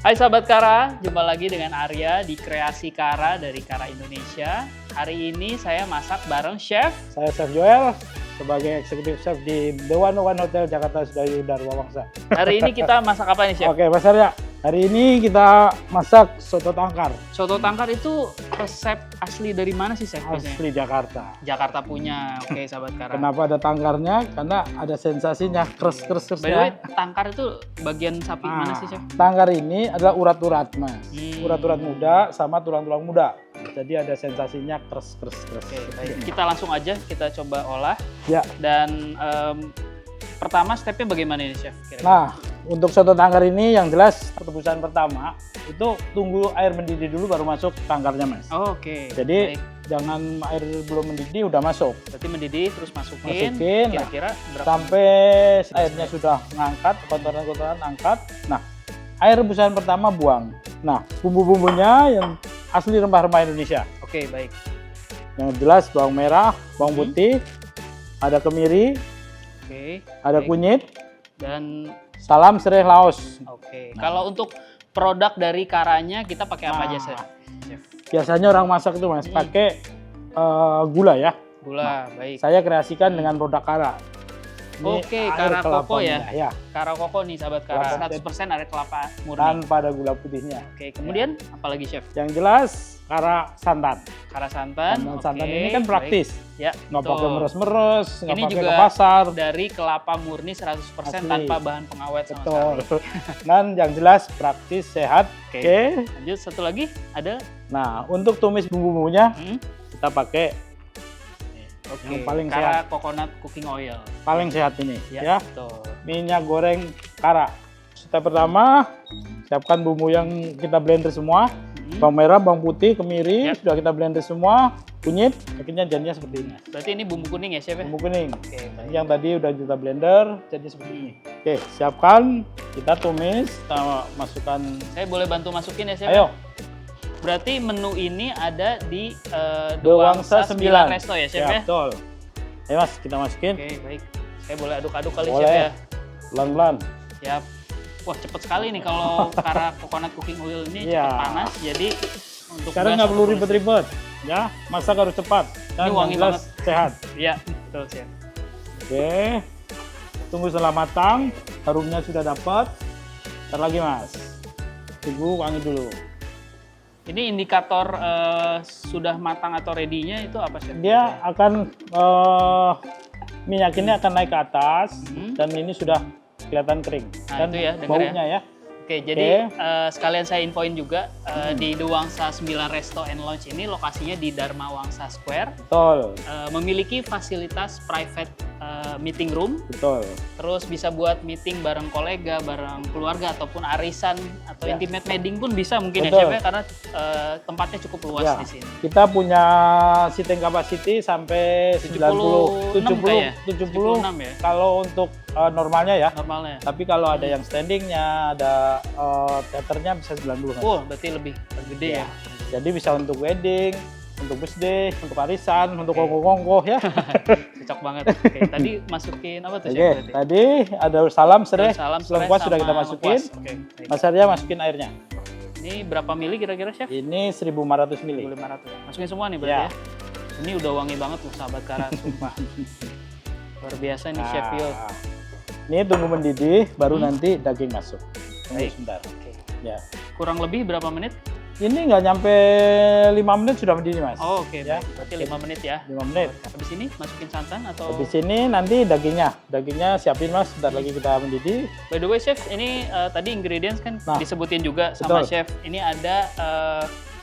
Hai sahabat Kara, jumpa lagi dengan Arya di Kreasi Kara dari Kara Indonesia. Hari ini saya masak bareng Chef. Saya Chef Joel, sebagai Executive Chef di The 101 Hotel Jakarta Sedayu Darmawangsa. Hari ini kita masak apa nih Chef? Oke Mas Arya, hari ini kita masak soto tangkar. Soto tangkar itu resep asli dari mana sih Chef? Asli Jakarta. Jakarta punya, oke sahabat Kara. Kenapa ada tangkarnya? Karena ada sensasinya, By the way, kres-kresnya. tangkar itu bagian sapi mana sih Chef? Tangkar ini adalah urat-urat Mas. Hmm. Urat-urat muda sama tulang-tulang muda. Jadi ada sensasinya kres-kres. Oke, baik. Kita langsung aja kita coba olah. Ya. Dan pertama stepnya bagaimana ini Chef? Kira-kira? Nah, untuk soto tangkar ini yang jelas rebusan pertama itu tunggu air mendidih dulu baru masuk tangkarnya Mas. Oh, oke. Jadi Baik. jangan air belum mendidih udah masuk. Berarti mendidih terus masukin. Masukin, Kira-kira berapa? Sampai airnya sudah ngangkat, kotoran-kotoran angkat. Nah, air rebusan pertama buang. Nah, bumbu-bumbunya yang asli rempah-rempah Indonesia. Oke, baik. Yang jelas bawang merah, bawang putih, ada kemiri, Oke. ada baik. kunyit, Dan salam, serai, laos. oke. Kalau untuk produk dari Karanya kita pakai apa aja Chef? Biasanya orang masak itu Mas pakai gula ya. Gula, baik. Saya kreasikan dengan produk Kara. Ini Oke, air Kara kelapa Koko ya? muda, ya. Kara Koko nih sahabat Kara, Kelapa 100% ada kelapa murni. Tanpa ada gula putihnya. Oke, kemudian apa lagi Chef? Yang jelas Kara santan. Kara santan. Santan oke, ini kan praktis. baik. Ya, Nggak betul. pakai meres-meres, nggak Ini pakai juga ke pasar. dari kelapa murni 100% Asli. tanpa bahan pengawet sama Betul. sekali. Dan yang jelas praktis, sehat. Oke. Oke. Lanjut satu lagi ada. Nah, untuk tumis bumbu-bumbunya kita pakai Oke. yang paling Kara sehat. coconut cooking oil. Paling sehat ini Ya, ya. betul. Minyak goreng Kara. Step pertama, siapkan bumbu yang kita blender semua. Bawang merah, bawang putih, kemiri, Ya. sudah kita blender semua. Kunyit, akhirnya jadinya seperti ini. Berarti ini bumbu kuning ya Chef ya? Bumbu kuning. Oke, baik. Yang tadi udah kita blender, jadi seperti ini. Oke, siapkan. Kita tumis, kita masukkan. Saya boleh bantu masukin ya Chef? Ayo, Berarti menu ini ada di Dewangsa 9 Resto ya Chef ya? betul. Ayo Mas, kita masukin. Oke, baik. Saya boleh aduk-aduk kali Chef Boleh. ya? Pelan-pelan. Siap. Wah, cepet sekali nih kalau Kara coconut cooking oil ini Iya. cepet panas. Jadi untuk Sekarang gas nggak perlu atau ribet-ribet, ya. Masak harus cepat dan Ini wangi yang jelas sehat. Iya, betul Chef. Oke, tunggu setelah matang, harumnya sudah dapat. Ntar lagi Mas, tunggu wangi dulu. Ini indikator sudah matang atau ready-nya itu apa Chef? Dia akan minyak ini akan naik ke atas dan ini sudah kelihatan kering. Nah, Dan itu ya, dengar baunya ya. Oke, jadi sekalian saya infoin juga di Dewangsa 9 Resto and Lounge ini lokasinya di Dharma Wangsa Square. Betul, Memiliki fasilitas private meeting room, betul. terus bisa buat meeting bareng kolega, bareng keluarga ataupun arisan atau Ya. intimate wedding pun bisa mungkin Betul. ya Chef ya, karena tempatnya cukup luas Ya, di sini. kita punya seating capacity sampai 76 kayak? 70 76 ya? kalau untuk normalnya ya. Normalnya. Tapi kalau ada yang standingnya, ada teaternya bisa 90 Mas. Oh, berarti lebih gede ya. Jadi bisa untuk wedding, untuk birthday, untuk arisan, untuk Oke. kongko-kongko ya. Cocok banget. Oke, tadi masukin apa tuh Chef? Oke, berarti? tadi ada salam, serai, Salam serai lengkuas sudah sama kita masukin. lengkuas. Oke, baik. Mas Arya masukin airnya. Ini berapa mili kira-kira Chef? Ini 1500 ml. 1500. Masukin semua nih berarti Ya. ya. Ini udah wangi banget loh sahabat Kara, sumpah. Luar biasa nih Chef Yul. Ini tunggu mendidih, baru nanti daging masuk. Tunggu Baik. sebentar. Oke. Ya. Kurang lebih berapa menit? Ini nggak nyampe 5 menit sudah mendidih Mas. Oh, oke. Ya. Baik. Berarti 5 menit ya. 5 menit. Habis ini masukin santan atau Habis ini nanti dagingnya siapin Mas, sebentar lagi kita mendidih. by the way Chef, ini tadi ingredients kan Nah, disebutin juga sama betul. Chef. Ini ada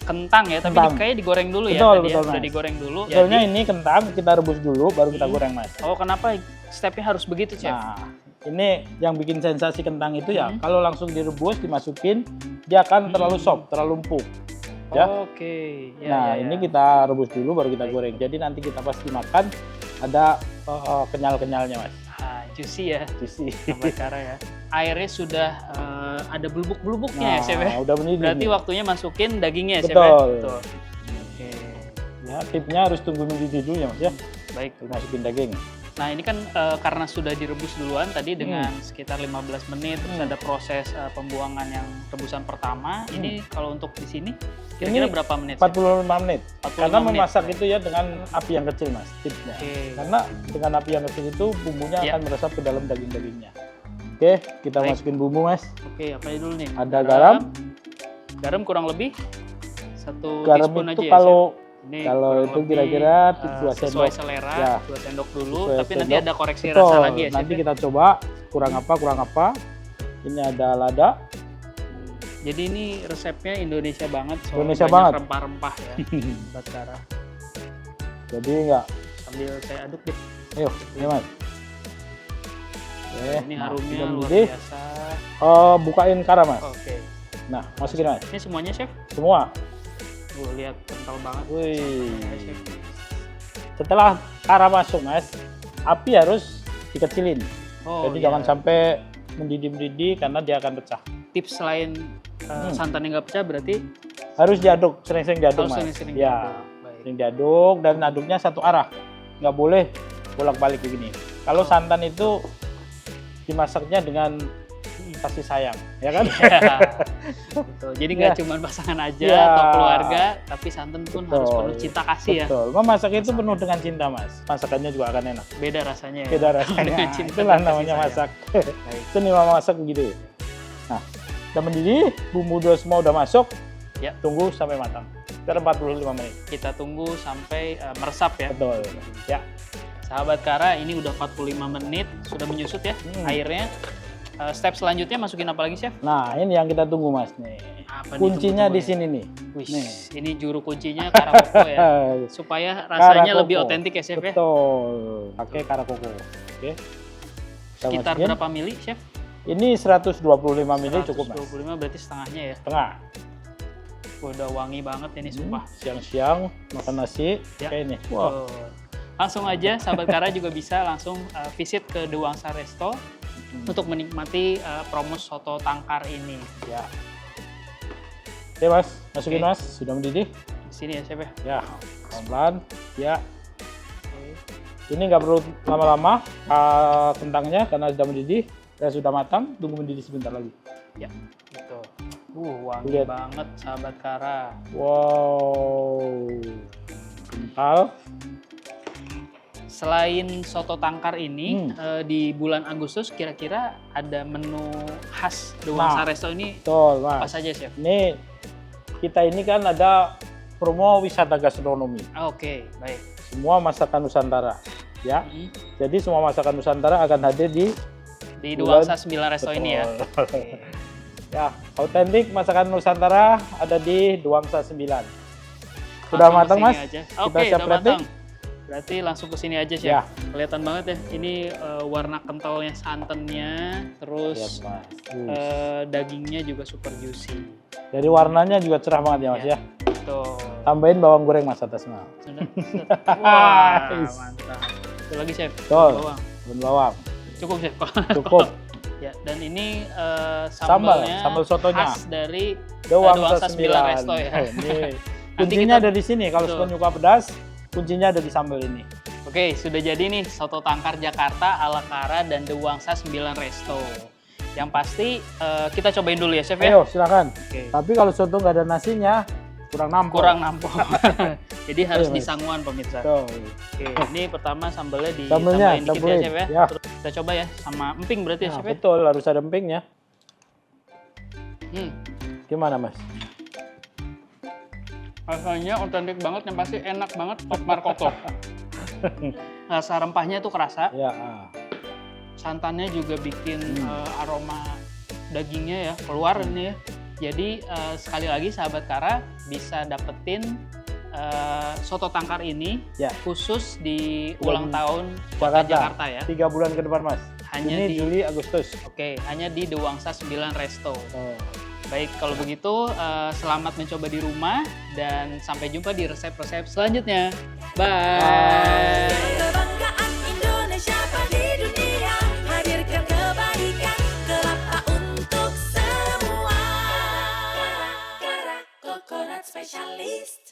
kentang ya, tapi Kentang. kayaknya digoreng dulu ya Betul, tadi ya. betul, Udah Mas. digoreng dulu. Sebetulnya Jadi, ini kentang kita rebus dulu, baru kita goreng Mas. oh kenapa stepnya harus begitu Chef? Nah, ini yang bikin sensasi kentang itu ya, kalau langsung direbus, dimasukin, dia akan terlalu soft, terlalu empuk. Ya. Oke. Ya, Nah, ya, ya. ini kita rebus dulu, baru kita goreng. Jadi nanti kita pasti makan, ada kenyal-kenyalnya Mas. Ah, juicy ya. Juicy. Sahabat Kara ya. Airnya sudah ada belubuk-belubuknya ya Chef ya. Nah, udah mendidih. Berarti nih. waktunya masukin dagingnya ya Chef Betul. ya. Betul. Oke. Ya, tipnya harus tunggu mendidih dulu ya Mas ya. Baik. Baru masukin daging. Nah ini kan karena sudah direbus duluan tadi dengan sekitar 15 menit, terus ada proses pembuangan yang rebusan pertama. Ini kalau untuk di sini kira-kira berapa menit? 45 menit. 45 Karena menit. memasak itu ya dengan api yang kecil mas, tipsnya. Karena dengan api yang kecil itu bumbunya akan meresap ke dalam daging-dagingnya. Oke, kita masukin bumbu mas. Oke, apa dulu nih? Ada garam. Garam kurang lebih 1 Garam teaspoon itu aja kalau ya, Chef? Ini kalau kurang itu lebih, kira-kira 2 sesuai sendok. selera, Ya. 2 sendok dulu, Sesuai tapi nanti sendok. ada koreksi Betul. rasa lagi ya, Chef? Nanti kita coba kurang apa. Ini ada lada. Jadi ini resepnya Indonesia banget, soal Indonesia banyak banget. rempah-rempah ya, Sobat Kara. Jadi enggak. Sambil saya aduk deh. Ayo, ini mas. Oke, Ini nah, harumnya sudah luar mendidih. biasa. Bukain kara mas. Oke. Nah, masukin mas. Ini semuanya, Chef? Semua. Lihat kental banget. Wih. Ya, Chef. Setelah kara masuk mas, api harus dikecilin. Oh, Jadi iya. jangan sampai mendidih karena dia akan pecah. Tips selain santan yang nggak pecah berarti Harus diaduk, sering-sering diaduk harus mas. sering-sering Ya, diaduk. Baik. sering diaduk dan aduknya satu arah. Nggak boleh bolak-balik begini. Kalau santan itu dimasaknya dengan kasih sayang, ya kan? Betul. Jadi nggak cuma pasangan aja Ya. atau keluarga, tapi santan pun harus Betul. penuh cinta kasih ya. Betul. Memasak itu penuh dengan cinta mas. Masakannya juga akan enak. Beda rasanya ya. Beda rasanya. Dengan cinta Itulah dan kasih namanya sayang. masak. Baik. Seni memasak begitu. Nah, udah mendidih, bumbu semua udah masuk. Ya. Tunggu sampai matang. Sekitar 45 menit. Kita tunggu sampai meresap ya. Betul. Ya. Sahabat Kara, ini udah 45 menit, sudah menyusut ya airnya. Step selanjutnya masukin apa lagi, Chef? Nah, ini yang kita tunggu mas nih. Apa nih, Kuncinya tunggu-tunggu di ya? sini nih. Wih, Nih. ini juru kuncinya karakoko ya. Supaya rasanya Karakoko. lebih otentik ya, Chef ya. Betul. Pakai karakoko. Oke. Kita Sekitar masukin. berapa mili, Chef? Ini 125 mili cukup mas. 125 berarti setengahnya ya. Setengah. Wah, udah wangi banget ini sumpah. Siang-siang makan nasi Ya. kayak ini. Wah. Tuh. Langsung aja sahabat Kara juga bisa langsung visit ke The Wangsa Resto untuk menikmati promo soto tangkar ini. Ya. Oke mas, masukin Oke. mas. Sudah mendidih. Di sini ya, Chef ya. Ya, pelan-pelan. Ya. Ini nggak perlu lama-lama kentangnya karena sudah mendidih dan sudah matang. Tunggu mendidih sebentar lagi. Ya, gitu. Wangi Lihat. banget sahabat Kara. Wow, kental. Selain soto tangkar ini, di bulan Agustus kira-kira ada menu khas The Wangsa Resto ini Betul apa mas. saja, Chef? Ini kita ini kan ada promo wisata gastronomi. Oke, baik. Semua masakan Nusantara. Ya, Mhm. jadi semua masakan Nusantara akan hadir di Di The Bulan- Wangsa 9 Resto ini ya. Betul. Ya, autentik masakan Nusantara ada di Duangsa 9. Sudah Langsung matang, kesini Mas? aja. Kita Oke, siap udah plating? matang. Berarti langsung ke sini aja, Chef. Ya. Kelihatan banget ya. Ini warna kentalnya santannya, Lihat, terus Mas. dagingnya juga super juicy. Dari warnanya juga cerah banget ya, Mas ya. Tuh. Tambahin bawang goreng Mas atasnya. Sudah. Wah, Nice. mantap. Itu lagi, Chef. Betul. Bawang. Daun bawang. Cukup, Chef. Cukup. Ya, dan ini Sambal, sambalnya sambal sotonya. khas dari Duangsa 9 Resto ya. Ini Nanti kuncinya kita- ada di sini. Kalau Betul. suka nyuka pedas, kuncinya ada di sambal ini. Oke, sudah jadi nih soto tangkar Jakarta ala Kara dan The Wangsa 9 Resto. Yang pasti kita cobain dulu ya, Chef ya. Ayo, silakan. Oke. Tapi kalau soto nggak ada nasinya, kurang nampol. Kurang nampol. Jadi harus Ayo, Mas. disanguan pemirsa. Tuh. Oke, ini pertama sambalnya Sambalnya, ditambahin dikit ya, campurin. Chef ya. Ya. Terus kita coba ya sama emping berarti ya, Nah, Chef ya. betul, harus ada empingnya. Hmm. Gimana, Mas? Rasanya otentik banget, yang pasti enak banget, top markoto. Rasa rempahnya tuh kerasa, Ya. santannya juga bikin aroma dagingnya ya keluar ini ya. Jadi sekali lagi sahabat Kara bisa dapetin soto tangkar ini Ya. khusus di Bulan ulang tahun Kota Jakarta ya. 3 bulan ke depan, Mas. Hanya Ini di Juli, Agustus. Oke, hanya di The Wangsa 9 Resto. Oh. Baik, kalau begitu selamat mencoba di rumah dan sampai jumpa di resep-resep selanjutnya. Bye. Kebanggaan Indonesia di dunia, hadirkan kebaikan kelapa untuk semua. Kara Coconut Specialist.